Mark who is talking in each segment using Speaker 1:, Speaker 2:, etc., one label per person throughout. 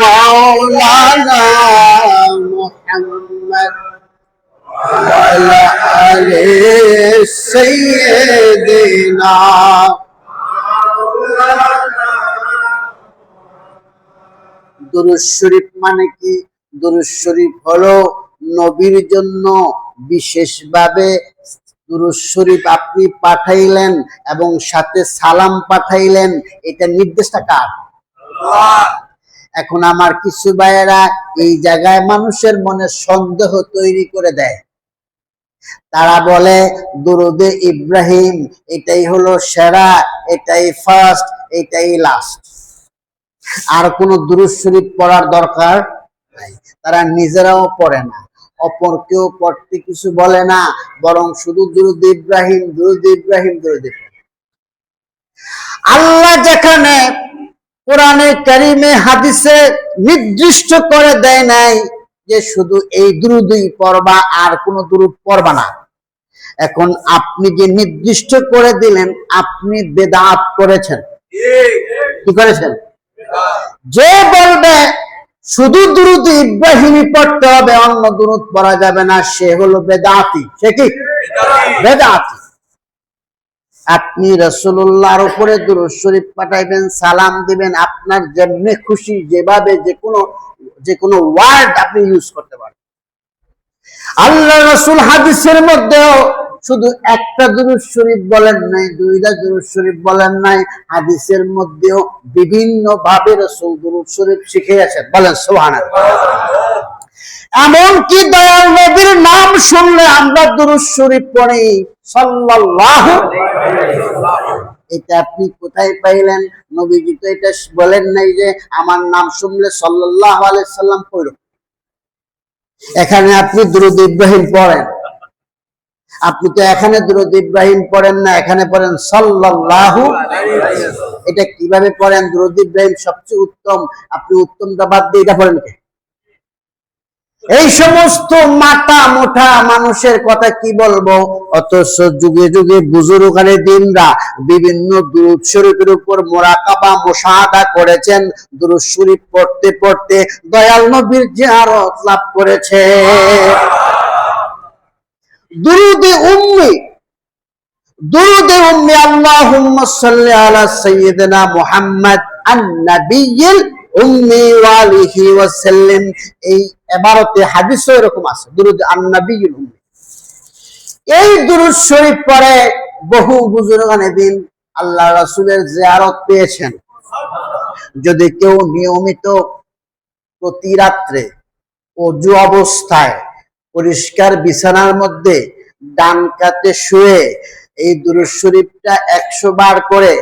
Speaker 1: مولانا محمد وعلى آل سيدنا দুরূদ শরীফ মানে কি? দুরূদ শরীফ হলো নবীর জন্য বিশেষভাবে দুরূদ শরীফ আপনি পাঠাইলেন এবং সাথে সালাম পাঠাইলেন, এটা নির্দেশটা কার? আল্লাহ। এখন আমার কিছু ভাইয়েরা এই জায়গায় মানুষের মনে সন্দেহ তৈরি করে দেয়। তারা বলে দুরূদে ইব্রাহিম এটাই হলো সেরা, এটাই ফার্স্ট, এটাই লাস্ট, আর কোনো দুরূদ শরীফ পড়ার দরকার নাই। তারা নিজেরাও পড়ে না, অপরকেও পড়তে কিছু বলে না, বরং শুধু দুরূদ ইব্রাহিম, দুরূদ ইব্রাহিম, দুরূদ ইব্রাহিম। আল্লাহ যেখানে কোরআনে কারিমে হাদিসে নির্দিষ্ট করে দেয় নাই যে শুধু এই দুরূদই পড়বা আর কোনো দুরূদ পড়বা না, এখন আপনি যে নির্দিষ্ট করে দিলেন আপনি বেদাত করেছেন। কি করেছেন? যে বলবে শুধু দুরূদ ইব্রাহিমই পড়তে হবে, অন্য দুরূদ পড়া যাবে না, সে হলো বেদাতি। সে কি? বেদাতি। আপনি রাসূলুল্লাহর উপরে দুরূদ শরীফ পাঠাইবেন, সালাম দিবেন, আপনার যেমনি খুশি যেভাবে যে কোনো ওয়ার্ড আপনি ইউজ করতে পারেন। আল্লাহ রাসূল হাদিসের মধ্যেও শুধু একটা দুরূদ শরীফ বলেন নাই, দুইটা দুরূদ শরীফ বলেন নাই, হাদিসের মধ্যেও বিভিন্ন ভাবে রাসূল দুরূদ শরীফ শিখিয়েছেন। বলেন সুবহানাল্লাহ। এমনকি দয়াল নবীর নাম শুনলে আমরা দুরূদ শরীফ পড়ি সাল্লাল্লাহু আলাইহি ওয়াসাল্লাম। এটা আপনি কোথায় পাইলেন? নবীজি তো এটা বলেন নাই যে আমার নাম শুনলে সাল্লাল্লাহু আলাইহি সাল্লাম পড়ো। এখানে আপনি দুরূদ ইব্রাহিম পড়েন, আপনি তো এখানে দুরূদ ইব্রাহিম পড়েন না, এখানে পড়েন সাল্লাল্লাহু আলাইহি ওয়াসাল্লাম। এটা কিভাবে পড়েন? দুরূদ ইব্রাহিম সবচেয়ে উত্তম, আপনি উত্তমটা বাদ দিয়ে এটা পড়েন কে? এই সমস্ত মাথা মোটা মানুষের কথা কি বলবো? অথচ যুগে যুগে বুজুর্গানে দিনরা বিভিন্ন দুরূদ শরীফের উপর মুরাকাবা মুশাহাদা করেছেন, দুরূদ শরীফ পড়তে পড়তে দয়াল নবীর জিয়ারত লাভ করেছে। দুরূদে উম্মি, দুরূদে উম্মি আল্লাহুম্মা সাল্লি আলা সাইয়্যিদিনা মুহাম্মদ আন-নাবিয়্যিল উম্মি ওয়া আলিহি ওয়া সাল্লাম। এই ইবারতে হাদিসে এরকম আছে, দুরূদ আন-নাবিয়্যিল উম্মি। এই দুরূদ শরীফ পড়ে বহু বুজুর্গানে দিন আল্লাহ রাসূলের জিয়ারত পেয়েছেন। যদি কেউ নিয়মিত প্রতি রাত্রে ওযু অবস্থায় পরিষ্কার বিছানার মধ্যে ডান কাতে শুয়ে এই দুরূদ শরীফটা 100 বার করে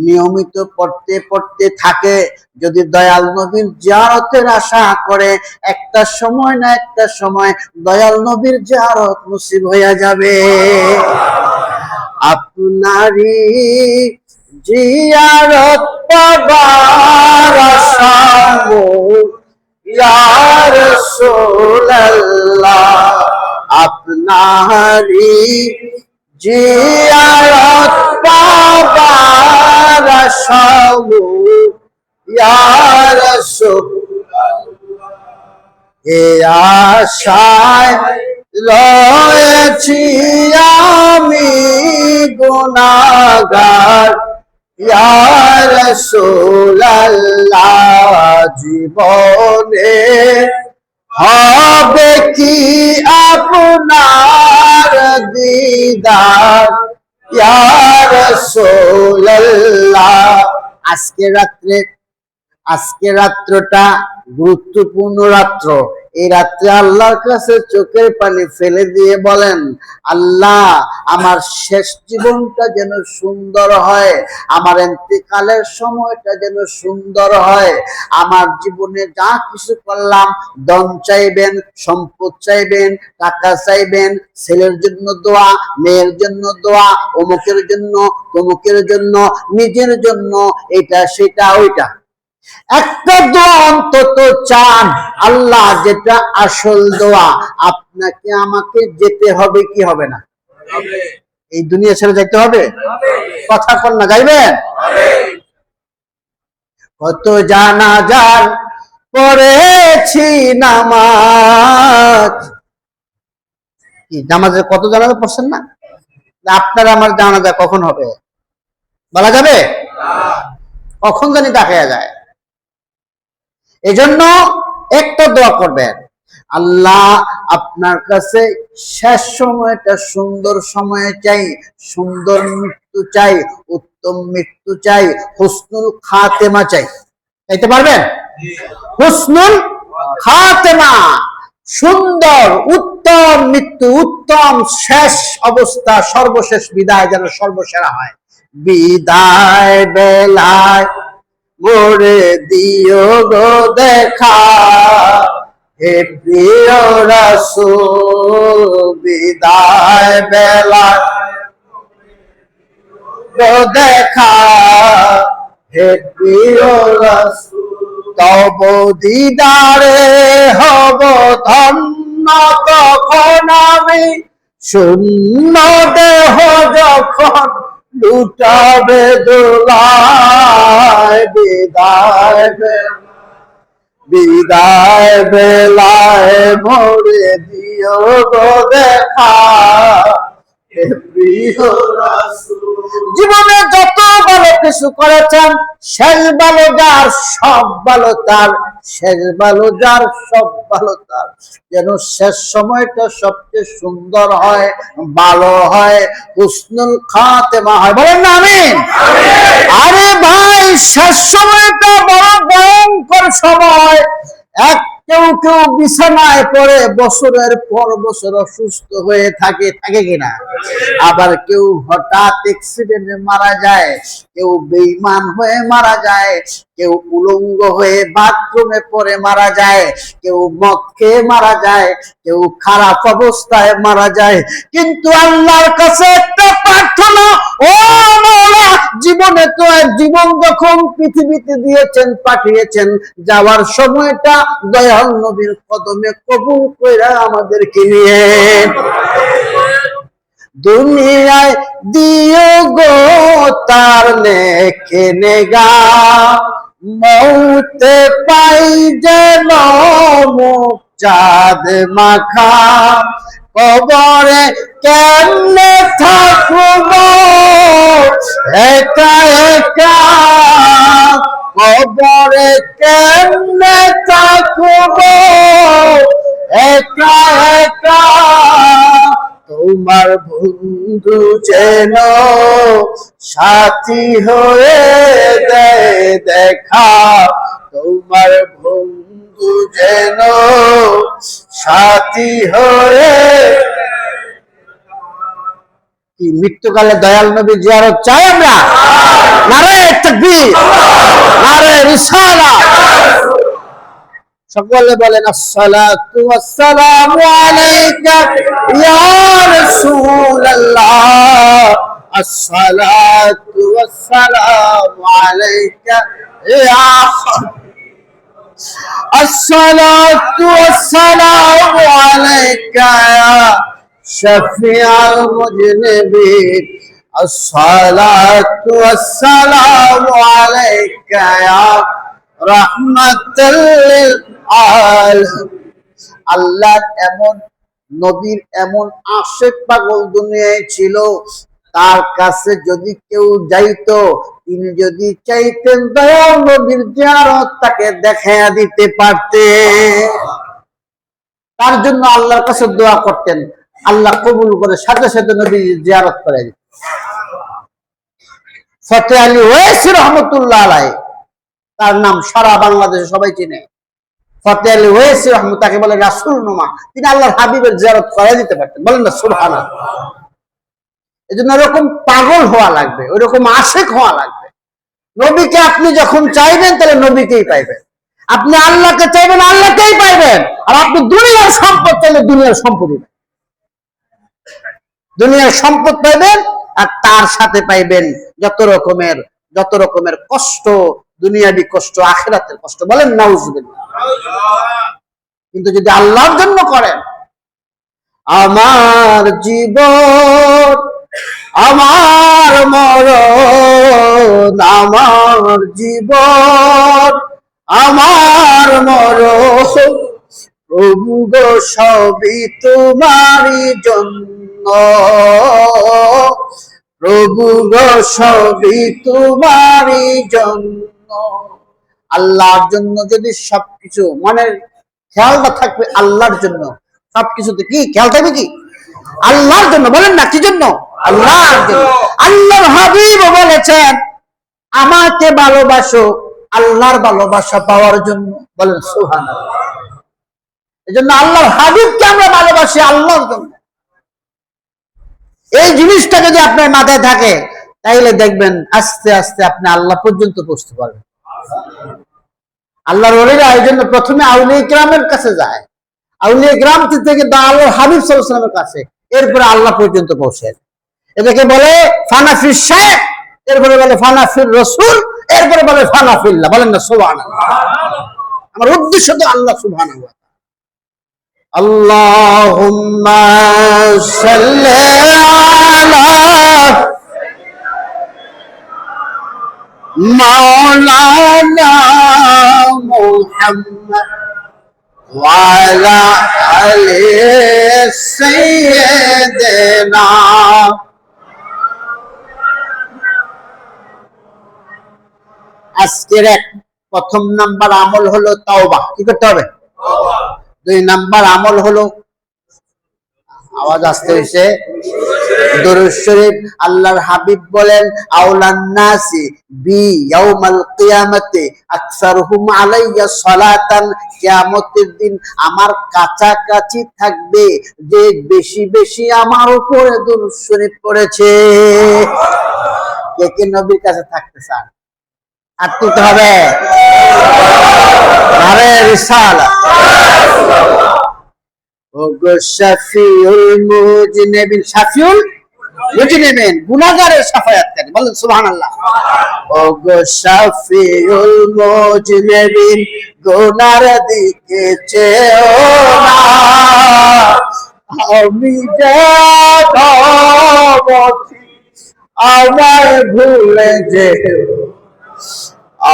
Speaker 1: নিয়মিত পড়তে পড়তে থাকে, যদি দয়াল নবীর জিয়ারতের আশা করে, একটা সময় না একটা সময় দয়াল নবীর জিয়ারত নসিব হয়ে যাবে। আপনারই জিয়ারত পাবার আশা ইয়া রাসূলুল্লাহ, আপনারই জিয়ারত পাবার আশা ইয়া রাসূলুল্লাহ। এ আশায় রয়েছি আমি গুনাহগার ইয়া রাসূলুল্লাহ, জীবনে হবে কি আপনার দিদার ইয়া রাসূলুল্লাহ। আজকে রাত্রটা গুরুত্বপূর্ণ রাত্র। এই রাত্রে আল্লাহর কাছে চোখের পানি ফেলে দিয়ে বলেন, আল্লাহ আমার শেষ জীবনটা যেন সুন্দর হয়, আমার ইন্তেকালের সময়টা যেন সুন্দর হয়। আমার জীবনে যা কিছু করলাম, ধন চাইবেন, সম্পদ চাইবেন, টাকা চাইবেন, ছেলের জন্য দোয়া, মেয়ের জন্য দোয়া, অমুকের জন্য তমুকের জন্য, নিজের জন্য, এটা সেটা ওইটা, একটা দোয়া অন্তত চান আল্লাহ, যেটা আসল দোয়া। আপনাকে আমাকে যেতে হবে কি হবে না? এই দুনিয়া ছেড়ে যাইতে হবে? কথা কন না, যাইবেন? কত জানাজার পড়েছি নামাজ, কি নামাজের কত জানাজা পড়ছেন না? আপনার আমার জানাজা কখন হবে বলা যাবে? কখন জানি দেখা যায়। এজন্য একটা দোয়া করবেন, আল্লাহ আপনার কাছে শেষ সময়টা সুন্দর সময়ে চাই, সুন্দর মৃত্যু চাই, উত্তম মৃত্যু চাই, হুসনুল খাতেমা চাই। চাইতে পারবেন? হুসনুল খাতেমা, সুন্দর উত্তম মৃত্যু, উত্তম শেষ অবস্থা, সর্বশেষ বিদায় যেন সর্বসেরা হয়। বিদায় বেলায় মোরে দিও গো দেখা, হে প্রিয় রাসূল, বিদায় বেলায় গো দেখা, হে প্রিয় রাসূল, তব দিদারে হব ধন্য, তখন আমি শূন্য দেহ যখন লুটাবে দোলায়। বিদায় বেলায় মোরে দিও গো দেখা, জীবনে যত ভালো কিছু করেছেন, শেষ ভালো যার সব ভালো তার, শেষ ভালো যার সব ভালো তার, যেন শেষ সময়টা সবচেয়ে সুন্দর হয়, ভালো হয়, হুসনুল খাতেমা হয়। বলেন না আমিন? আরে ভাই, শেষ সময়টা বড় ভয়ঙ্কর সময়। কেউ কেউ বিছানায় পড়ে বছরের পর বছর অসুস্থ হয়ে থাকে, থাকে কিনা? আবার কেউ হঠাৎ অ্যাক্সিডেন্টে মারা যায়, কেউ বেঈমান হয়ে মারা যায়, কেউ উলঙ্গ হয়ে বাথরুমে পড়ে মারা যায়, কেউ মদ খেয়ে মারা যায়, কেউ খারাপ অবস্থায় মারা যায়। কিন্তু আল্লাহর কাছে একটা প্রার্থনা, ও মাওলা, জীবনে তো জীবন যখন পৃথিবীতে দিয়েছেন, পাঠিয়েছেন, যাওয়ার সময়টা দয়াল নবীর কদমে কবুল কইরা আমাদেরকে নিয়ে দুনিয়ায় দিও গো তার নেকে নেগা, মৌতে পাই যেন মুখ চাঁদ মাখা, কবরে কেমনে থাকব একা একা, কবরে কেমনে থাকব একা একা, তোমার বন্ধু যেন সাথী হয়ে দেয় দেখা, তোমার বন্ধু যেন সাথী হয়ে। কি মৃত্যুকালে দয়াল নবী জিয়ারত চাই আমরা? নারে তাকবীর, নারে রিসালাত। সকলে বলেন আসসালাতু ওয়াসসালামু আলাইকা ইয়া রাসূলুল্লাহ, আসসালাতু ওয়াসসালামু আলাইকা ইয়া, আসসালাতু ওয়াসসালামু আলাইকা ইয়া শাফিআল মুজনিবিন, আসসালাতু ওয়াসসালামু আলাইকা ইয়া রাহমাতাল লিল আলামিন। আল্লাহ এমন নবীর এমন আশিক পাগল দুনিয়ায় ছিল, তার কাছে যদি কেউ যাইতো, তিনি যদি চাইতেন দয়াল নবীর জিয়ারত তাকে দেখাইয়া দিতে পারতেন। তার জন্য আল্লাহর কাছে দোয়া করতেন, আল্লাহ কবুল করে সাথে সাথে নবীর জিয়ারত করে দিতেন। ফতেহ আলী ওয়াইসি রহমতুল্লাহ আলাইহি, তার নাম সারা বাংলাদেশে সবাই চিনে। ফতেহ আলী ওয়াইসি রহমত, তাকে বলে রাসূল নুমা, তিনি আল্লাহর হাবিবের জিয়ারত করে দিতে পারতেন। বলেন না সুবহানাল্লাহ। এজন্য এরকম পাগল হওয়া লাগবে, ওইরকম আশিক হওয়া লাগবে। নবীকে আপনি যখন চাইবেন তাহলে নবীকেই পাইবেন, আপনি আল্লাহকে চাইবেন আল্লাহকেই পাইবেন, আর আপনি দুনিয়ার সম্পদ চাইলে দুনিয়ার সম্পদই পাইবেন। দুনিয়ার সম্পদ পাইবেন আর তার সাথে পাইবেন যত রকমের কষ্ট, দুনিয়াবি কষ্ট, আখিরাতের কষ্ট। বলেন নাউজুবিল্লাহ। কিন্তু যদি আল্লাহর জন্য করেন, আমার জীবন আমার মরণ আমার জীবন, আমার মরণ প্রভু গো সবই তোমারই জন্য, প্রভু গো সবই তোমারই জন্য। আল্লাহর জন্য যদি সবকিছু মনের খেয়ালটা থাকবে, আল্লাহর জন্য সবকিছুতে কি খেয়াল থাকবে, কি আল্লাহর জন্য। বলেন না কি জন্য? আল্লাহর জন্য। আল্লাহর হাবিব বলেছেন আমাকে ভালোবাসো আল্লাহর ভালোবাসা পাওয়ার জন্য। বলেন সুবহানাল্লাহ। এজন্য আল্লাহর হাবিবকে আমরা ভালোবাসি আল্লাহর জন্য। এই জিনিসটা যদি আপনার মাথায় থাকে তাহলে দেখবেন আস্তে আস্তে আপনি আল্লাহ পর্যন্ত পৌঁছতে পারবেন। আল্লাহর ওলিরা এই জন্য প্রথমে আউলিয়া কিরামের কাছে যায়, আউলিয়া কিরাম থেকে আল্লাহর হাবিব সাল্লাল্লাহু আলাইহি ওয়াসাল্লামের কাছে, এরপরে আল্লাহ পর্যন্ত পৌঁছে। এটাকে বলে ফানাফির শাইখ, এরপরে বলে ফানাফির রাসূল, এরপরে বলে ফানাফিল্লাহ। বলেন না সুবহানাল্লাহ। আমার উদ্দেশ্য তো আল্লাহ সুবহানাহু ওয়া তাআলা। আল্লাহুম্মা সাল্লি আলা মাওলানা মুহাম্মদ ওয়া আলা আলি সাইয়্যিদিনা। আজকের প্রথম নাম্বার আমল হলো তাওবা। কি করতে হবে? দুই নাম্বার আমল হলো, আওয়াজ আসতে হয়েছে, দরুদ শরীফ। আল্লাহর হাবিব বলেন আউলান নাসি বি ইয়াউমাল কিয়ামতি আকসারুহুম আলাইয়া সালাতান, কিয়ামতের দিন আমার কাছাকাছি থাকবে যে বেশি বেশি আমার উপরে দরুদ শরীফ পড়েছে। কে কে নবীর কাছে থাকতে চান? আর তুলতে হবে। আরে রিসালা ওগো শাফিউল মুজনিবিন, শাফিউল মুজনিবিন গুনাহগারের শাফায়াতকারী। বলেন সুবহানাল্লাহ। ওগো শাফিউল মুজনিবিন গুনার দিকে চেও না, আমি যাবতি আমার ভুলে যেও,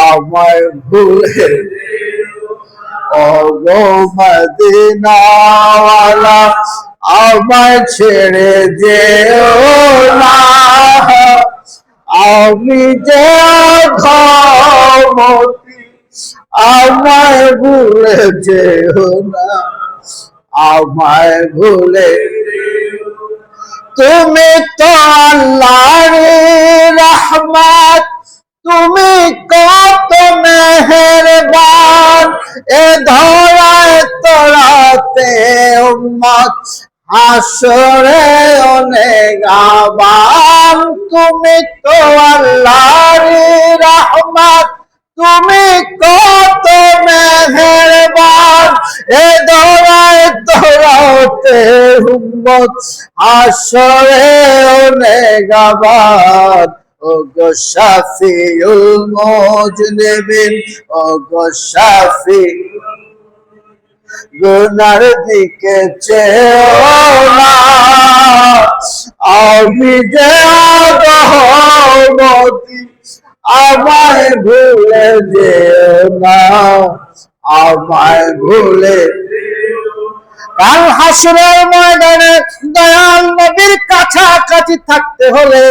Speaker 1: আমার ভুলে ওগো মদিনাওয়ালা আমায় ছেড়ে যেও না, আমি যে ঘমতি আমায় ভুলে যেও না, আমায় ভুলে। তুমি তো আল্লাহর রহমত, তুমি কত মেহেরবান, এ ধরায় তোরাতে উম্মত হাসরে অনেক আবান। তুমি তো আল্লাহর রহমত, তুমি কত মেহেরবান, এ ধরায় তোরাতে উম্মত হাসরে অনেক আবান। ওগো শাফিউল মুজনিবিন, ওগো শাফি গুনার দিকে চেও না, আমি যে ঘমতি আমায় ভুলে যেও না, আমায় ভুলে। কাল হাসরের ময়দানে দয়াল নবীর কাছাকাছি থাকতে হলে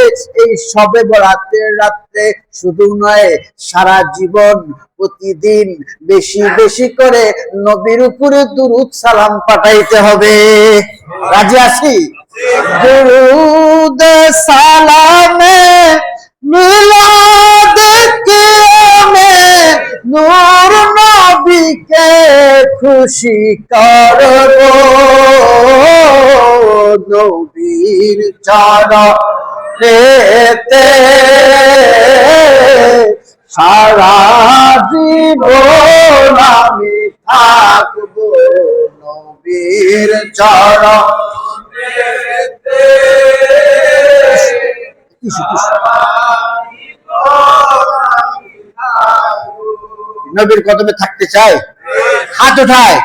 Speaker 1: এই শবে বরাতের রাত্রে শুধু নয়, সারা জীবন প্রতিদিন বেশি বেশি করে নবীর উপরে দুরূদ সালাম পাঠাইতে হবে। রাজি আছি? দুরূদ সালামে মিলাদ কিয়ামে নূর নবীকে খুশি করব, নবীর চরণেতে সারা জীবন আমি থাকব, নবীর চরণেতে। নবীর কদমে থাকতে চাই? হাত উঠায়,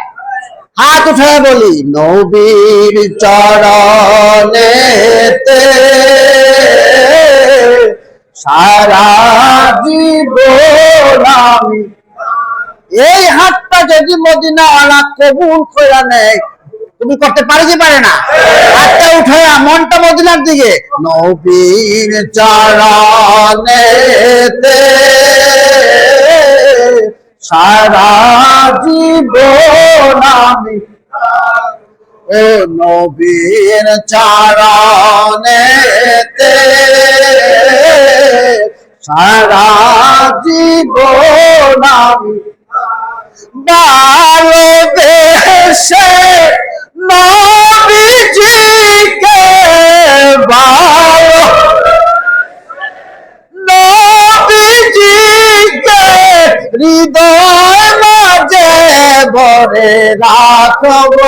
Speaker 1: হাত উঠায় বলি নবীর চরণেতে সারা জীবন আমি। এই হাতটা যদি মদিনা ওয়ালা কবুল করে নেয়, তুমি করতে পারে কি পারে না? হাতটা উঠায়া মনটা মদিনার দিকে, নবীর চরণেতে সারা জীবন আমি, ও নবীর চরণেতে সারা জীবন আমি ভালোবেসে নবীজিকে, ভালো নবীজিকে হৃদয় মাঝে ভরে রাখব,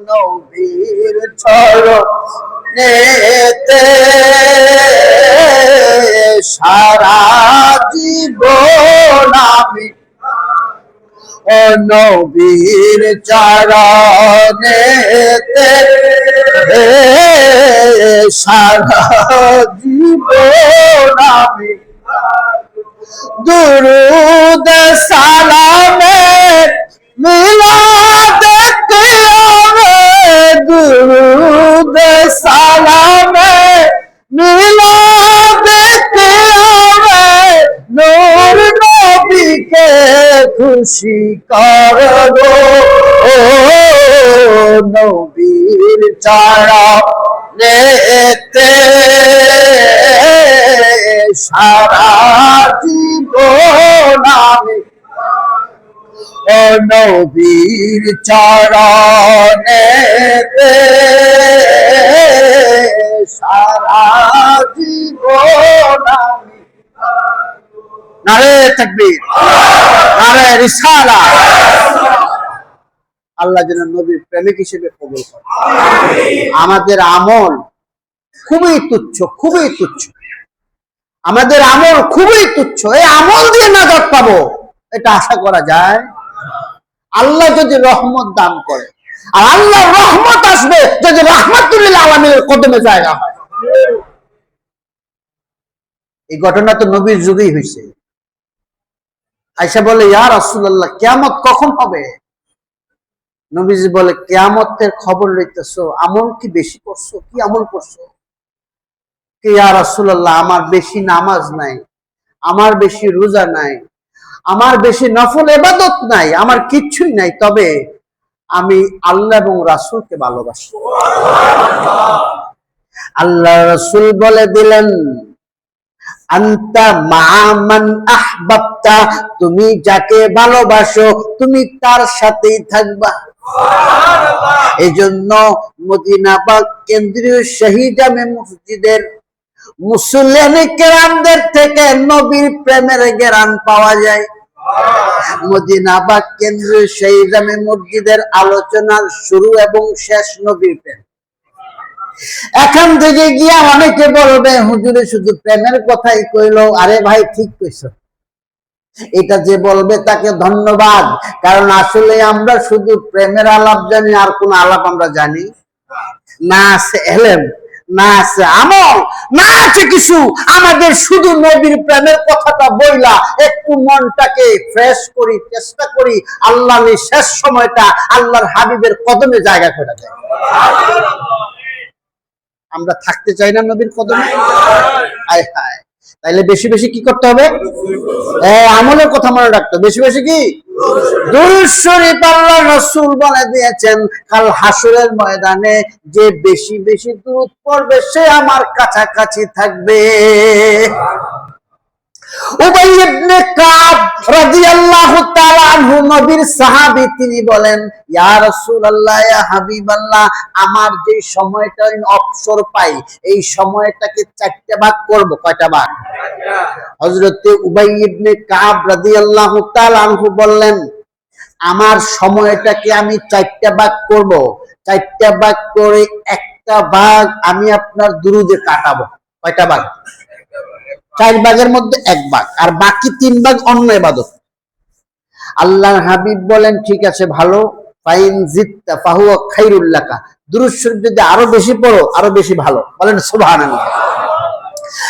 Speaker 1: নবীর চরণেতে সারা জীবন আমি, ও নবীর চরণেতে সারা জীবন আমি। দুরুদ সালামে মিলাদ কিয়ামে, দুরুদ সালামে মিলাদ কিয়ামে, নূর নবীকে খুশি করব, ও নবীর চরণেতে সারা জীবন আমি, ও নবীর চরণেতে সারা জীবন আমি। নারে তাকবীর, নারে রিসালাত। আল্লাহ যেন নবীর প্রেমিক হিসেবে কবুল করে। আমাদের আমল খুবই তুচ্ছ, খুবই তুচ্ছ, আমাদের আমল খুবই তুচ্ছ। এই আমল দিয়ে নাজাত পাবো এটা আশা করা যায়? আল্লাহ যদি রহমত দান করে, আর আল্লাহর রহমত আসবে যদি রাহমাতুল আলামিনের কদমে জায়গা হয়। এই ঘটনা তো নবীর যুগেই হয়েছে। আয়েশা বলে, ইয়া রাসূলুল্লাহ, কিয়ামত কখন হবে? নবীজি বলে, কিয়ামতের খবর লইতেছো, আমল কি বেশি করছো? কি আমল করছো? কে ইয়া রাসূলুল্লাহ, আমার বেশি নামাজ নাই, আমার বেশি রোজা নাই, আমার বেশি নফল ইবাদত নাই, আমার কিচ্ছুই নাই, তবে আমি আল্লাহ এবং রাসূলকে ভালোবাসি। আল্লাহ রাসূল বলে দিলেন, আনতা মা মান আহবাবতা, তুমি যাকে ভালোবাসো তুমি তার সাথেই থাকবা। এজন্য মদিনাবাগ কেন্দ্রীয় শহীদ জামে মসজিদের মুসল্লিয়ানে কেরামদের থেকে নবীর প্রেমের জ্ঞান পাওয়া যায়। মদিনাবাগ কেন্দ্রীয় শহীদ জামে মসজিদের আলোচনার শুরু এবং শেষ নবীর প্রেম। এখান থেকে গিয়া অনেকে বলবে, হুজুরে শুধু প্রেমের কথাই কইলো। আরে ভাই, ঠিক কইছো। এটা যে বলবে তাকে ধন্যবাদ, কারণ আসলে আমরা শুধু প্রেমের আলাপ জানি, আর কোন আলাপ আমরা জানি না। আছে এলেম, না আছে আমল, না আছে কিছু। আমাদের শুধু নবীর প্রেমের কথাটা বইলা একটু মনটাকে ফ্রেশ করি, চেষ্টা করি আল্লাহর শেষ সময়টা আল্লাহর হাবিবের কদমে জায়গা করে দেয়। আমরা থাকতে চাই না নবীর কদমে? হায় হায়, তাইলে বেশি বেশি কি করতে হবে? আমলের কথা মনে রাখতে, বেশি বেশি কি দুরূদ শরীফ। আল্লাহ রাসূল বলে দিয়েছেন, কাল হাসরের ময়দানে যে বেশি বেশি দুরূদ পড়বে সে আমার কাছাকাছি থাকবে। উবাই ইবনে কাব রাদিয়াল্লাহু তাআলা আনহু নবীর সাহাবী, তিনি বলেন, ইয়া রাসূলুল্লাহ, ইয়া হাবিবাল্লাহ, আমার যে সময়টা অবসর পাই এই সময়টাকে চারটা ভাগ করব। কয়টা ভাগ? হযরতে উবাই ইবনে কাব রাদিয়াল্লাহু তাআলা আনহু বললেন, আমার সময়টাকে আমি চারটা ভাগ করব। চারটা ভাগ করে একটা ভাগ আমি আপনার দুরুদে কাটাবো। কয়টা ভাগ? 4 ভাগের মধ্যে 1 ভাগ, আর বাকি 3 ভাগ অন্য ইবাদত। আল্লাহর হাবিব বলেন, ঠিক আছে, ভালো। ফাইন জিত্তা ফাহুয়া খায়রুল লাকা, দুরূদ শরীফ যদি আরো বেশি পড়ো আরো বেশি ভালো। বলেন সুবহানাল্লাহ।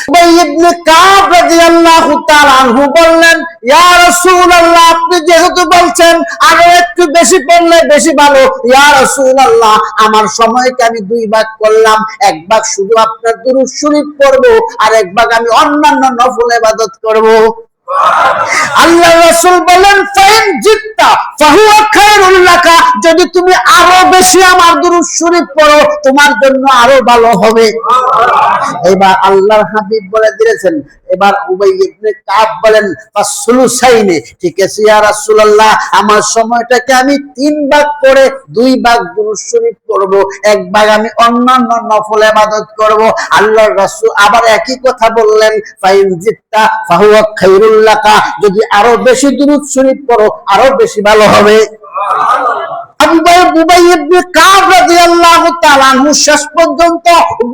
Speaker 1: উবাই ইবনে কাব রাদিয়াল্লাহু তাআলা আনহু বললেন, ইয়া রাসূলুল্লাহ, আপনি যেহেতু বলছেন আরো একটু বেশি পড়লে বেশি ভালো, ইয়া রাসূলুল্লাহ, আমার সময়কে আমি দুই ভাগ করলাম, এক ভাগ শুধু আপনার দুরূদ শরীফ পড়বো, আর এক ভাগ আমি অন্যান্য নফল ইবাদত করব। আল্লাহ রাসূল বলেন, ফাইন জিত্তা ফাহুয়া খায়রুল লাকা, যদি তুমি আরো বেশি আমার দুরূদ শরীফ পড়ো তোমার জন্য আরো ভালো হবে। এবার আল্লাহর হাবিব বলে দিয়েছেন, এবার উবাই ইবনে কাব বলেন, ফাসলুসাইনে, ঠিক আছে ইয়া রাসূলুল্লাহ, আমার সময়টাকে আমি তিন ভাগ করে দুই ভাগ দুরূদ শরীফ পড়ব, এক ভাগ আমি অন্যান্য নফল ইবাদত করব। আল্লাহর রাসূল আবার একই কথা বললেন, ফাইন জিত্তা ফাহুয়া খায়রুল লাকা, যদি আরো বেশি দুরূদ শরীফ পড়ো আরো বেশি ভালো হবে। উবাই ইবনে কাব রাদিয়াল্লাহু তাআলা আনহু শেষ পর্যন্ত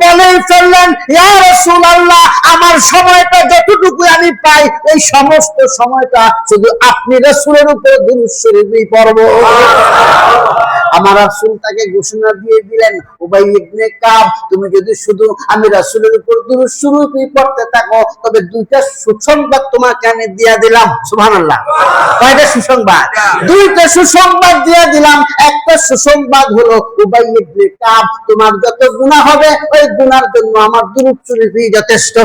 Speaker 1: বলেই ফেললেন, ইয়া রাসূলুল্লাহ, আমার সময়টা যতটুকু আমি পাই এই সমস্ত সময়টা শুধু আপনি রাসূলের উপর দুরূদ শরীফই পড়ব। আমার রাসূল তাকে ঘোষণা দিয়ে দিলেন, উবাই ইবনে কাব, তুমি যদি শুধু আমি রাসূলের উপর দুরূদ শরীফই পড়তে থাকো তবে দুইটা সুসংবাদ তোমাকে আমি দিয়ে দিলাম। সুবহানাল্লাহ। কয়টা সুসংবাদ? দুইটা সুসংবাদ দিয়ে দিলাম। একটা সুসংবাদ হলো, উবাই ইবনে কাব, তোমার যত গুনাহ হবে ওই গুনার জন্য আমার দুরূদ শরীফই যথেষ্ট,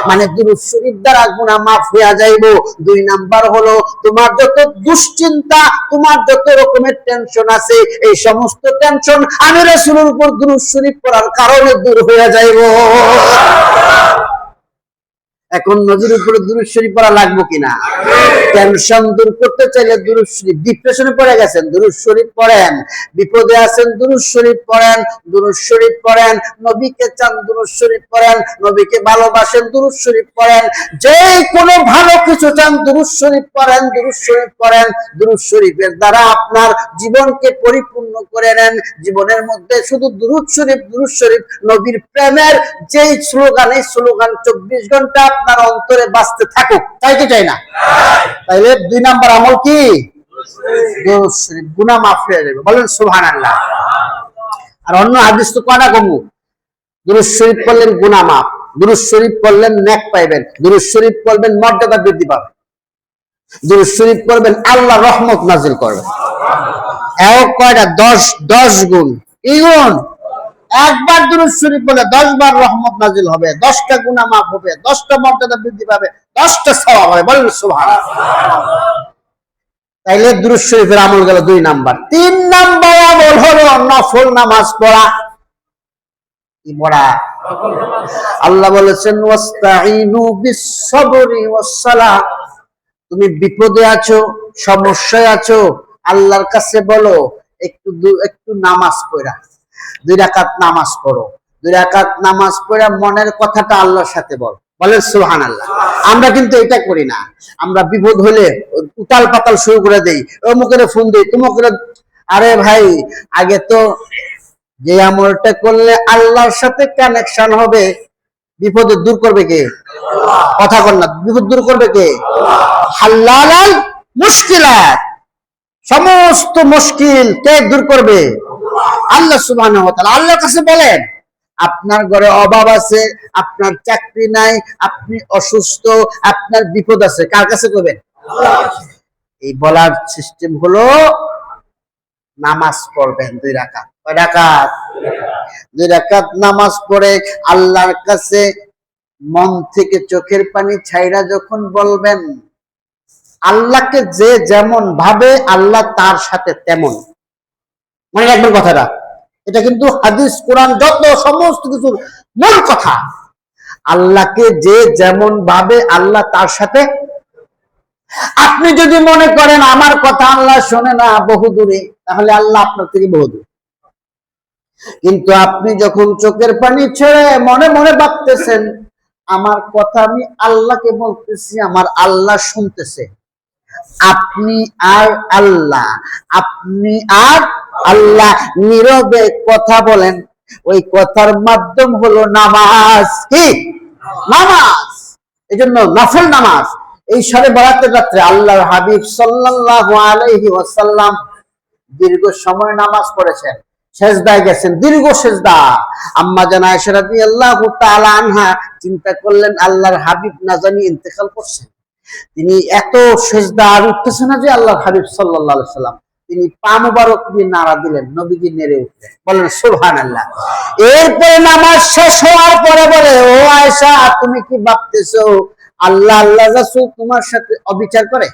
Speaker 1: মানে দুরূদ শরীফ দ্বারা গুনাহ মাফ হয়ে যাইবো। দুই নাম্বার হলো, তোমার যত দুশ্চিন্তা, তোমার যত রকমের টেনশন আছে এই সমস্ত টেনশন আমি রাসূলের উপর দুরূদ শরীফ পড়ার কারণে দূর হয়ে যাইবো। এখন নবীর উপরে দুরূদ শরীফ পড়া লাগবে কিনা? টেনশন দূর করতে চাইলে দুরূদ শরীফ, ডিপ্রেশনে পড়ে গেছেন দুরূদ শরীফ পড়েন, বিপদে আছেন দুরূদ শরীফ পড়েন, দুরূদ শরীফ পড়েন, নবীকে চান দুরূদ শরীফ পড়েন, নবীকে ভালোবাসেন দুরূদ শরীফ পড়েন, যে কোনো ভালো কিছু চান দুরূদ শরীফ পড়েন, দুরূদ শরীফ পড়েন। দুরূদ শরীফের দ্বারা আপনার জীবনকে পরিপূর্ণ করে নেন। জীবনের মধ্যে শুধু দুরূদ শরীফ, দুরূদ শরীফ, নবীর প্রেমের যেই স্লোগান, এই স্লোগান 24 ঘন্টা আপনার অন্তরে বাজতে থাকুক, তাই কি চাই না? তাইলে দুই নাম্বার আমল কি? দুরূদ শরীফ, গুনাহ মাফ হয়ে যাবে। বলেন সুবহানাল্লাহ। আর অন্য হাদিস তো কয়টা কমু, দুরূদ শরীফ পড়লেন গুনাহ মাফ, দুরূদ শরীফ পড়লেন নেক পাইবেন, দুরূদ শরীফ পড়বেন মর্যাদা বৃদ্ধি পাবে, দুরূদ শরীফ পড়বেন আল্লাহ রহমত নাজিল করবেন। এও কয়টা? 10 গুণ। কি গুণ? একবার দুরূদ শরীফ বলে 10 বার রহমত নাজিল হবে, 10টা গুনাহ মাফ হবে, 10টা মর্যাদা বৃদ্ধি পাবে, 10টা সওয়াব হবে। বলেন সুবহানাল্লাহ। তাইলে দুরূদ শরীফের আমল গেল 2 নাম্বার। 3 নাম্বার আমল হলো নফল নামাজ পড়া। কি পড়া? আল্লাহ বলেছেন, ওয়াস্তাঈনু বিস-সাবরি ওয়াস-সালাহ, তুমি বিপদে আছো, সমস্যায় আছো, আল্লাহর কাছে বলো একটু নামাজ পড়া, 2 রাকাত নামাজ পড়ো, 2 রাকাত নামাজ পড়া মনের কথাটা আল্লাহর সাথে বল। বলেন সুবহানাল্লাহ। আমরা কিন্তু এটা করি না। আমরা বিপদ হলে উতাল পাতাল শুরু করে দেই, অমুকের ফোন দেই, তমুকের। আরে ভাই, আগে তো যে আমলটা করলে আল্লাহর সাথে কানেকশন হবে, বিপদ দূর করবে কে? কথা বল না, বিপদ দূর করবে কে? হাল্লালাল মুশকিলাত, সমস্ত মুশকিল কে দূর করবে? আল্লাহ সুবহানাহু ওয়া তাআলা। আল্লাহর কাছে বলেন, আপনার ঘরে অভাব আছে, আপনার চাকরি নাই, আপনি অসুস্থ, আপনার বিপদ আছে, কার কাছে করবেন? এই বলার সিস্টেম হলো নামাজ পড়বেন 2 রাকাত। কয় রাকাত? 2 রাকাত নামাজ পড়ে আল্লাহর কাছে মন থেকে চোখের পানি ছাইরা যখন বলবেন, আল্লাহকে যে যেমন ভাবে আল্লাহ তার সাথে তেমন। মনে রাখবেন কথাটা, এটা কিন্তু হাদিস কোরআন যত সমস্ত কিছুর মূল কথা। আল্লাহকে যে যেমন ভাবে আল্লাহ তার সাথে। আপনি যদি মনে করেন আমার কথা আল্লাহ শোনে না, বহুদূরে, তাহলে আল্লাহ আপনার থেকে বহুদূরে। কিন্তু আপনি যখন চোখের পানি ছেড়ে মনে মনে ভাবতেছেন, আমার কথা আমি আল্লাহকে বলতেছি, আমার আল্লাহ শুনতেছে, আপনি আর আল্লাহ, আপনি আর আল্লাহ নীরবে কথা বলেন, ওই কথার মাধ্যম হলো নামাজ। কি? নামাজ। এই জন্য নফল নামাজ এই শবে বরাতের রাত্রে আল্লাহর হাবিব সাল্লাল্লাহু আলাইহি ওয়াসাল্লাম দীর্ঘ সময় নামাজ পড়েছেন। সেজদায় গেছেন, দীর্ঘ সেজদা। আম্মা জান আয়েশা রাদিয়াল্লাহু তাআলা আনহা চিন্তা করলেন আল্লাহর হাবিব না জানি ইন্তেকাল করছেন, তিনি এত সেজদা আর উঠতেছে না যে আল্লাহর হাবিব সাল্লাল্লাহু আলাইহি সাল্লাম, তিনি পা মুবারক দিয়ে নাড়া দিলেন, নবীজি নেড়ে উঠলেন, বলেন সুবহানাল্লাহ। এরপরে নামাজ শেষ হওয়ার পরে বলে, ও আয়েশা তুমি কি ভাবতেছো আল্লাহ আল্লাহ রাসূল তোমার সাথে অবিচার করে?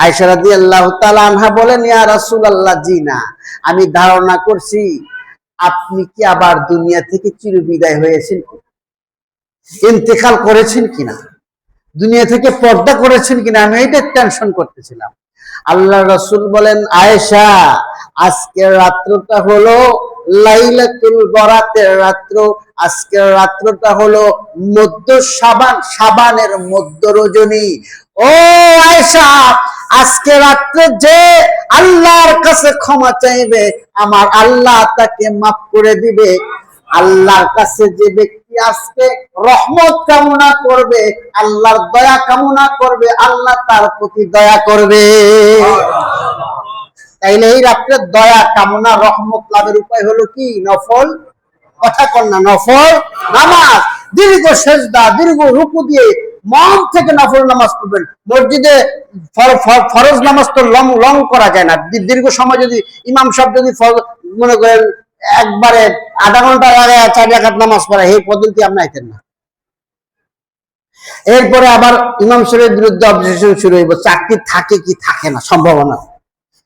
Speaker 1: আয়েশা রাদিয়াল্লাহু তাআলা আনহা বলেন, ইয়া রাসূলুল্লাহ, জি না, আমি ধারণা করছি আপনি কি আবার দুনিয়া থেকে চিরবিদায় হয়েছেন, ইন্তেকাল করেছেন কিনা, দুনিয়া থেকে পর্দা করেছেন কিনা, আমি এইটা টেনশন করতেছিলাম। আল্লাহ রাসূল বলেন, আয়েশা আজকের রাত্রটা হলো লাইলাতুল বরাতের রাত্র, আজকের রাত্রটা হলো মধ্য শাবান, শাবানের মধ্য রজনী। ও আয়েশা, আজকে রাত্রে যে আল্লাহর কাছে ক্ষমা চাইবে আমার আল্লাহ তাকে মাফ করে দিবে। আল্লাহর কাছে যে ব্যক্তি আজকে রহমত কামনা করবে, আল্লাহর দয়া কামনা করবে, আল্লাহ তার প্রতি দয়া করবে। তাইলে এই রাত্রে দয়া কামনা রহমত লাভের উপায় হলো কি? নফল, কথা কন না, নফল নামাজ, দীর্ঘ সেজদা, দীর্ঘ রুকু দিয়ে মন থেকে নফল নামাজ পড়বেন। মসজিদে ফরজ নামাজ তো লং করা যায় না, দীর্ঘ সময় যদি ইমাম সাহেব যদি মনে করেন একবারে আধা ঘন্টা আগে 4 রাকাত নামাজ পড়া, এই পদ্ধতি আপনি আইতেন না। এরপরে আবার ইমাম সাহেবের বিরুদ্ধে অবজেকশন শুরু হইব, চাকরি থাকে কি থাকে না, সম্ভাবনা।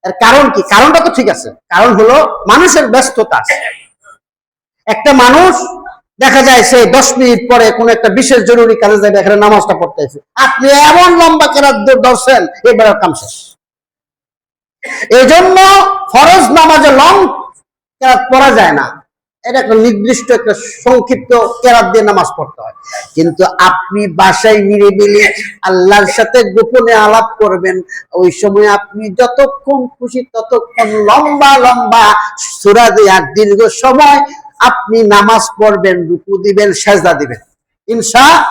Speaker 1: এর কারণ কি? কারণটা তো ঠিক আছে, কারণ হলো মানুষের ব্যস্ততা। একটা মানুষ দেখা যায় সে 10 মিনিট পরে কোন একটা বিশেষ জরুরি কাজে যাবে, এখানে নামাজটা পড়তেছে, আপনি এমন লম্বা কেরাত ধরছেন, এবার কাম শেষ। এই জন্য ফরজ নামাজে লং কেরাত পড়া যায় না, এটা একটা নির্দিষ্ট একটা সংক্ষিপ্ত কেরাত দিয়ে নামাজ পড়তে হয়। কিন্তু আপনি বাসায় নিরিবিলি আল্লাহর সাথে গোপনে আলাপ করবেন, ওই সময় আপনি যতক্ষণ খুশি ততক্ষণ লম্বা লম্বা সূরা দিয়ে দীর্ঘ সময় আপনি নামাজ পড়বেন, রুকু দিবেন, সেজদা দিবেন ইনশাআল্লাহ।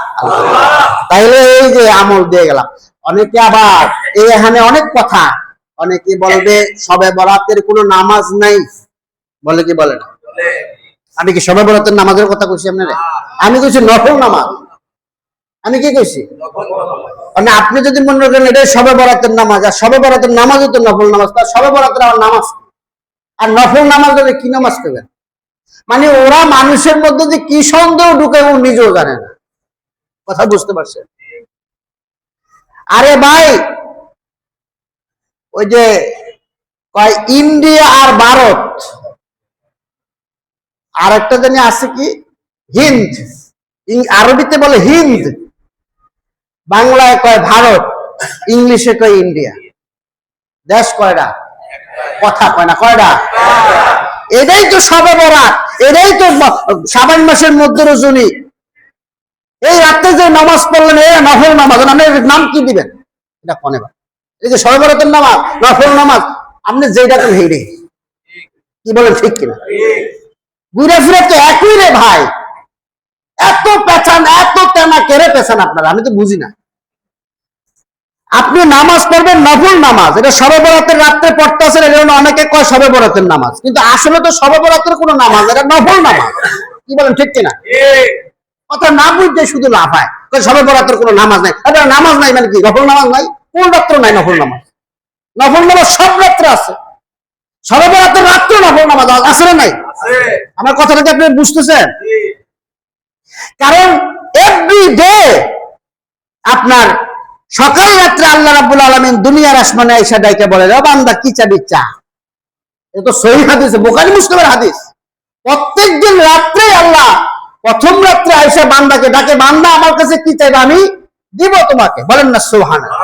Speaker 1: তাইলে এই যে আমল দিয়ে গেলাম। অনেকে আবার এখানে অনেক কথা, অনেকে বলবে শবে বরাতের কোনো নামাজ নাই, বলে কি বলে না? আমি কি শবে বরাতের নামাজের কথা কইছি আপনারা? আমি কইছি নফল নামাজ। আমি কি কইছি? মানে আপনি যদি মনে করেন এটা শবে বরাতের নামাজ, আর শবে বরাতের নামাজও তো নফল নামাজ, তার শবে বরাতের আবার নামাজ, আর নফল নামাজ হলে কি নামাজ করবেন? মানে ওরা মানুষের মধ্যে যে কি সন্দেহ ঢুকে ও নিজেও জানে না, কথা বুঝতে পারছেন? আরে ভাই, ওই যে কয় ইন্ডিয়া আর ভারত, আর একটা জানি আছে কি হিন্দ, আরবিতে বলে হিন্দ, বাংলায় কয় ভারত, ইংলিশে কয় ইন্ডিয়া। দেশ কয়টা? কথা কয় না, কয়টা? এটাই তো শবে বরাত, এটাই তো শাবান মাসের মধ্য রজনী। এই রাতে যে নামাজ পড়লেন এই নফল নামাজ, এর নাম কি দিবেন? এটা কোনে বা এই যে শবে বরাতের নামাজ, নফল নামাজ, আপনি যেটা তো হেইরে, কি বলেন ঠিক কিনা? ঘুরে ফিরে তো একই রে ভাই, এত পেছান, এত তেনা কেড়ে পেছান আপনারা, আমি তো বুঝি না। আপনি নামাজ পড়বেন নফল নামাজ, এটা শবে বরাতের রাত্রে পড়তে আছেন, এটা অনেকে কয় শবে বরাতের নামাজ, কিন্তু আসলে তো শবে বরাতের কোনো নামাজ, এটা নফল নামাজ, কি বলেন ঠিক কিনা? কথা না বুঝতে শুধু লাভ হয়, শবে বরাতের কোনো নামাজ নাই। এটা নামাজ নাই মানে কি? নফল নামাজ নাই? কোন রাত্র নাই নফল নামাজ? নফল নামাজ সব রাত্রে আছে, শবে বরাতের রাত্রে নফল নামাজ আছে না নাই? আমার কথাটা কি আপনি বুঝতেছেন? কারণ এভরি ডে আপনার সকাল রাত্রে আল্লাহ রাব্বুল আলামিন দুনিয়ার আসমানে আয়েশা ডাইকে বলে, ও বান্দা কি চাবি চা। এটা তো সহিহ হাদিস, বুখারী মুসলিমের হাদিস। প্রত্যেকদিন রাত্রে আল্লাহ প্রথম রাত্রে আয়েশা বান্দাকে ডাকে, বান্দা আমার কাছে কি চাইবে আমি দিব তোমাকে, বলেন না সুবহানাল্লাহ।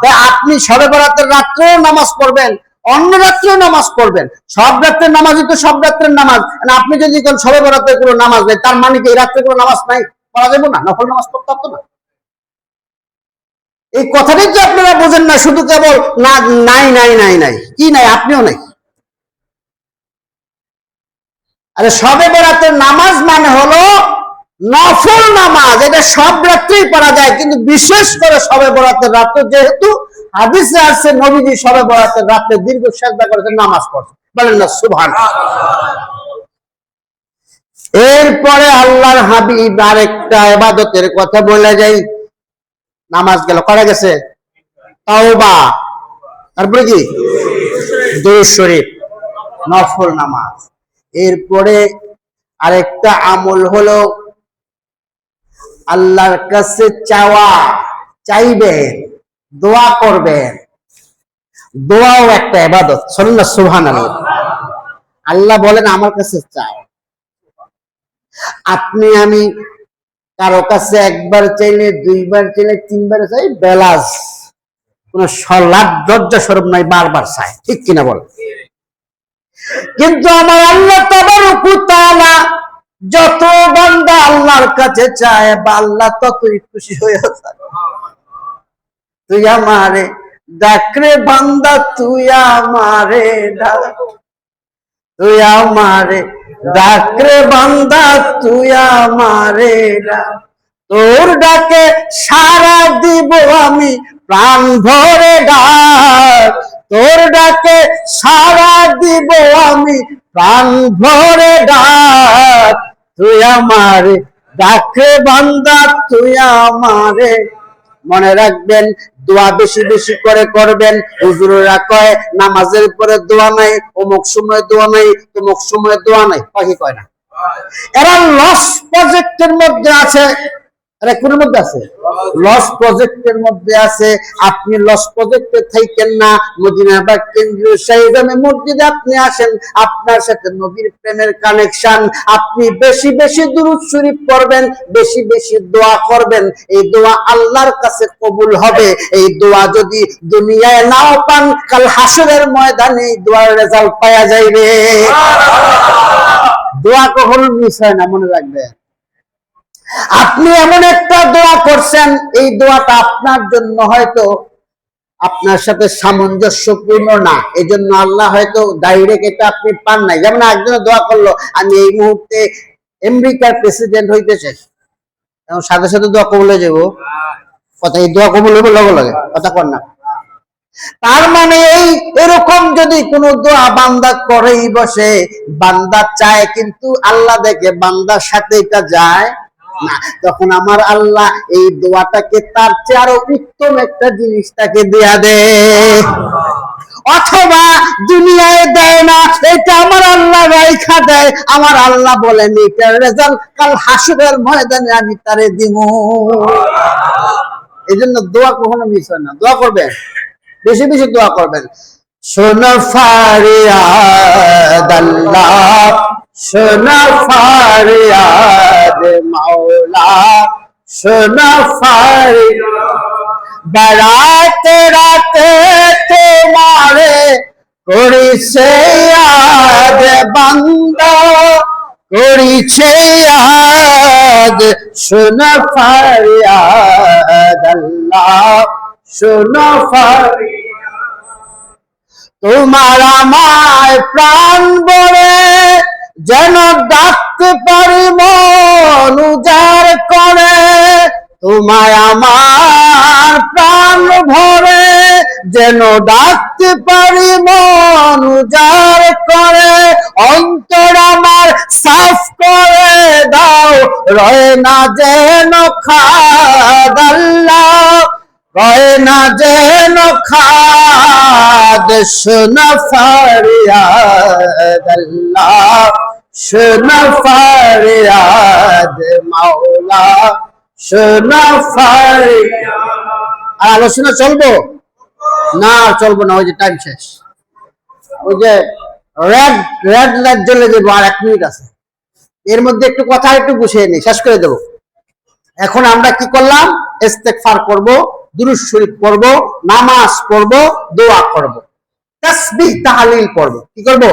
Speaker 1: তাই আপনি শবে বরাতের রাত্রেও নামাজ পড়বেন, অন্য রাত্রেও নামাজ পড়বেন, সব রাত্রের নামাজই তো সব রাত্রের নামাজ। আপনি যদি কোন শবে বরাতের কোনো নামাজ নেই, তার মানে কি এই রাত্রে কোনো নামাজ নাই, পড়া যাবে না, নফল নামাজ পড়তে পারতো না? এই কথাটাই তো আপনারা বোঝেন না, শুধু কেবল না নাই নাই নাই নাই, কি নাই? আপনিও নাই। আরে শবে বরাতের নামাজ মানে হলো নফল নামাজ, এটা সব রাত্রেই পড়া যায়, কিন্তু বিশেষ করে শবে বরাতের রাত্রে, যেহেতু হাদিসে আছে নবীজি শবে বরাতের রাত্রে দীর্ঘ সেজদা করেছেন, নামাজ পড়ছেন, বলেন না সুবহানাল্লাহ। এরপরে আল্লাহর হাবিব আরেকটা ইবাদতের কথা বলে যাই। নামাজ গেল, করা গেছে তাওবা, তারপরে কি দুরূদ শরীফ, নফল নামাজ। এরপরে আরেকটা আমল হলো আল্লাহর কাছে চাওয়া, চাইবেন, দোয়া করবেন। দোয়াও একটা ইবাদত, শুনুন না সুবহানাল্লাহ। আল্লাহ বলেন আমার কাছে চাও। আপনি আমি কারো কাছে একবার চাইলে, দুইবার চাইলে, তিনবার চাই, বেলাজ কোন লাভ লজ্জা শরম নাই, বারবার চাই, ঠিক কিনা বল? কিন্তু আমার আল্লাহ তাবারক ওয়া তাআলা যত বান্দা আল্লাহর কাছে চায়, আল্লাহ ততই খুশি হয়ে যায়। তুই আমারে ডাক রে বান্দা, তুই আমারে ডাক, তুই আমারে ডাক রে বান্দা, তুই আমারে ডাক, তোর ডাকে সাড়া দিব আমি প্রাণ ভরে ডাক, তোর ডাকে সাড়া দিব আমি প্রাণ ভরে ডাক, তুই আমারে ডাক রে বান্দা, তুই আমারে। মনে রাখবেন, দোয়া বেশি বেশি করে করবেন। হুজুররা কয় নামাজের পরে দোয়া নাই, অমুক সময় দোয়া নাই, তমুক সময় দোয়া নাই, কি কয় না? এরা লস প্রজেক্টের মধ্যে আছে। আরে কোন মধ্যে আছে? লস প্রজেক্টের মধ্যে আছে। আপনি লস প্রজেক্টে থাকেন না, মদিনাবাগ কেন্দ্রীয় শাহী জামে মসজিদে আপনি আসেন, আপনার সাথে নবীর প্রেমের কানেকশন। আপনি বেশি বেশি দুরূদ শরীফ পড়বেন, বেশি বেশি দোয়া করবেন। এই দোয়া আল্লাহর কাছে কবুল হবে। এই দোয়া যদি দুনিয়ায় নাও পান, কাল হাসরের ময়দানে এই দোয়ার রেজাল্ট পাওয়া যাইবে। দোয়া কখনো মিস হয় না, মনে রাখবেন। আপনি এমন একটা দোয়া করছেন, এই দোয়াটা আপনার জন্য হয়তো আপনার সাথে সামঞ্জস্যপূর্ণ না, এই জন্য আল্লাহ হয়তো ডাইরেক্ট এটা আপনি পান নাই। যেমন একজনে দোয়া করলো আমি এই মুহূর্তে আমেরিকার প্রেসিডেন্ট হইতে চাই, এবং সাথে সাথে দোয়া কবুল হয়ে যাবো কথা? এই দোয়া কবুল হইব লগে লগে? কথা কর না। তার মানে এই এরকম যদি কোন দোয়া বান্দা করেই বসে, বান্দা চায় কিন্তু আল্লাহ দেখে বান্দার সাথে এটা যায় না, তখন আমার আল্লাহ এই দোয়াটাকে তার চেয়ে আরো উত্তম একটা জিনিস তাকে দেয়া দেয়, অথবা দুনিয়ায় দেয় না, এটা আমার আল্লাহ রাইখা দেয়। আমার আল্লাহ বলেন এটার রেজাল্ট কাল হাসরের ময়দানে আমি তারে দিব। এই জন্য দোয়া কখনো মিস হয় না। দোয়া করবেন, বেশি বেশি দোয়া করবেন। শোনো ফারিয়াদ আল্লাহ, শোনো ফারিয়াদ মাওলা, শোনো ফারিয়াদ। বেড়াতে রাতে তোমারে করিছে ইয়াদ বান্দা, করিছে ইয়াদ। শোনো ফারিয়াদ আল্লাহ, শোনো ফারিয়াদ। তোমার আমায় প্রাণ বলে যেন ডাকতে পারি মন উজাড় করে, তোমায় আমার প্রাণ ভরে যেন ডাকতে পারি মন উজাড় করে। অন্তর আমার সাফ করে দাও, রয় না যেন খাদ আল্লাহ, রয় না যেন খাদ। শোনো ফারিয়াদ আল্লাহ, শোনো ফারিয়াদ মাওলা, শোনো ফারিয়াদ। আর আলোচনা চলবো না? চলবো না, ওই যে টাইম শেষ। ওই যে রেড রেড লাইট জ্বলে দেবো, আর 1 মিনিট আছে। এর মধ্যে একটু কথা একটু গুছিয়ে নিই, শেষ করে দেবো। এখন আমরা কি করলাম? ইস্তেগফার করব, দুরূদ শরীফ পড়ব, নামাজ পড়ব, দোয়া করব, তাসবিহ তাহলিল পড়ব। কি করব?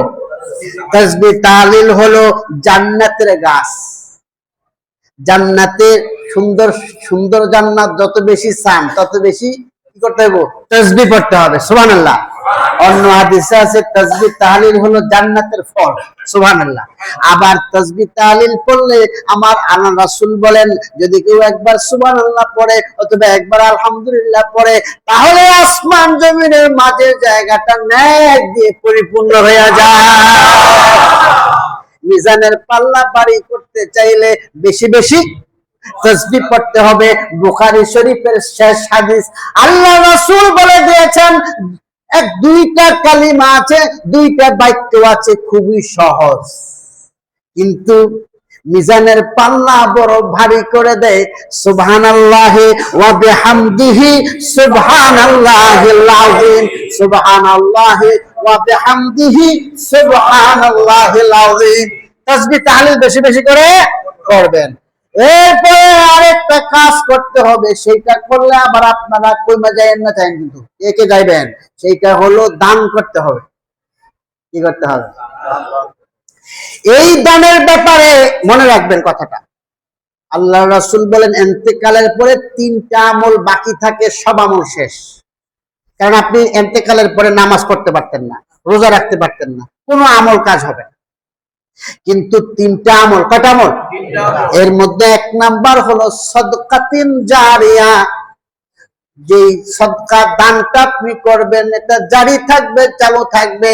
Speaker 1: তাসবিহ তাহলিল হলো জান্নাতের গাছ। জান্নাতে সুন্দর সুন্দর জান্নাত যত বেশি চান তত বেশি কি করতে হবে? তাসবিহ পড়তে হবে। সুবহানাল্লাহ। অন্য হাদিসে আছে তাসবিহ তাহলিল হলো জান্নাতের ফল। সুবহানাল্লাহ। আবার তাসবিহ তাহলিল পড়লে আমার আল্লাহ রাসূল বলেন, যদি কেউ একবার সুবহানাল্লাহ পড়ে অথবা একবার আলহামদুলিল্লাহ পড়ে, তাহলে আসমান জমিনের মাঝে জায়গাটা নেক দিয়ে পরিপূর্ণ হয়ে যায়। মিজানের পাল্লা ভারী করতে চাইলে বেশি বেশি তাসবিহ পড়তে হবে। বুখারী শরীফের শেষ হাদিস, আল্লাহ রাসূল বলে দিয়েছেন, দুইটা কালিমা আছে, দুইটা বাক্য আছে, খুবই সহজ, কিন্তু মিজানের পাল্লা বড় ভারী করে দেয়। সুবহানাল্লাহি ওয়া বিহামদিহি সুবহানাল্লাহিল আযীম, সুবহানাল্লাহি ওয়া বিহামদিহি সুবহানাল্লাহিল আযীম। তাসবিহ তাহলিল বেশি বেশি করে করবেন। এরপরে আরেকটা কাজ করতে হবে, সেইটা করলে আবার আপনারা কইমা যাবেন না, চাইন কিন্তু একে যাইবেন, সেইটা হলো দান করতে হবে। কি করতে হবে? এই দানের ব্যাপারে মনে রাখবেন কথাটা। আল্লাহ রাসূল বলেন, ইন্তেকালের পরে তিনটা আমল বাকি থাকে, সব আমল শেষ। কারণ আপনি ইন্তেকালের পরে নামাজ পড়তে পারতেন না, রোজা রাখতে পারতেন না, কোনো আমল কাজ হবে না, কিন্তু তিনটা আমল। কয়টা আমল? এর মধ্যে এক নাম্বার হলো সদকাতিন জারিয়া। যে সদকা দানটা আপনি করবেন, এটা জারি থাকবে, চালু থাকবে।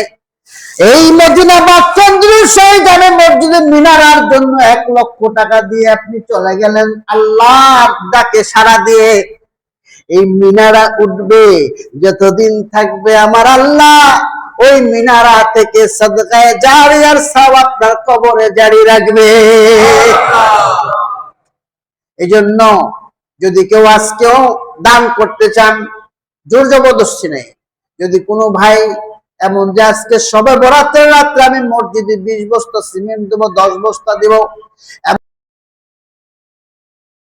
Speaker 1: এই মদিনা বা চন্দ্রের জানে মসজিদের মিনারার জন্য 1 লক্ষ টাকা দিয়ে আপনি চলে গেলেন, আল্লাহ ডাকে সাড়া দিয়ে। এই মিনারা উঠবে, যতদিন থাকবে আমার আল্লাহ ওই মিনারা থেকে সদকায়ে জারিয়ার সওয়াব আপনার কবরে জারি রাখবে। এজন্য যদি কেউ আজকেও দান করতে চান, জোর জবরদস্তি নেই। যদি কোনো ভাই এমন যে আজকে সবে বরাতের রাত্রে আমি মসজিদে 20 বস্তা সিমেন্ট দেবো, 10 বস্তা দেবো,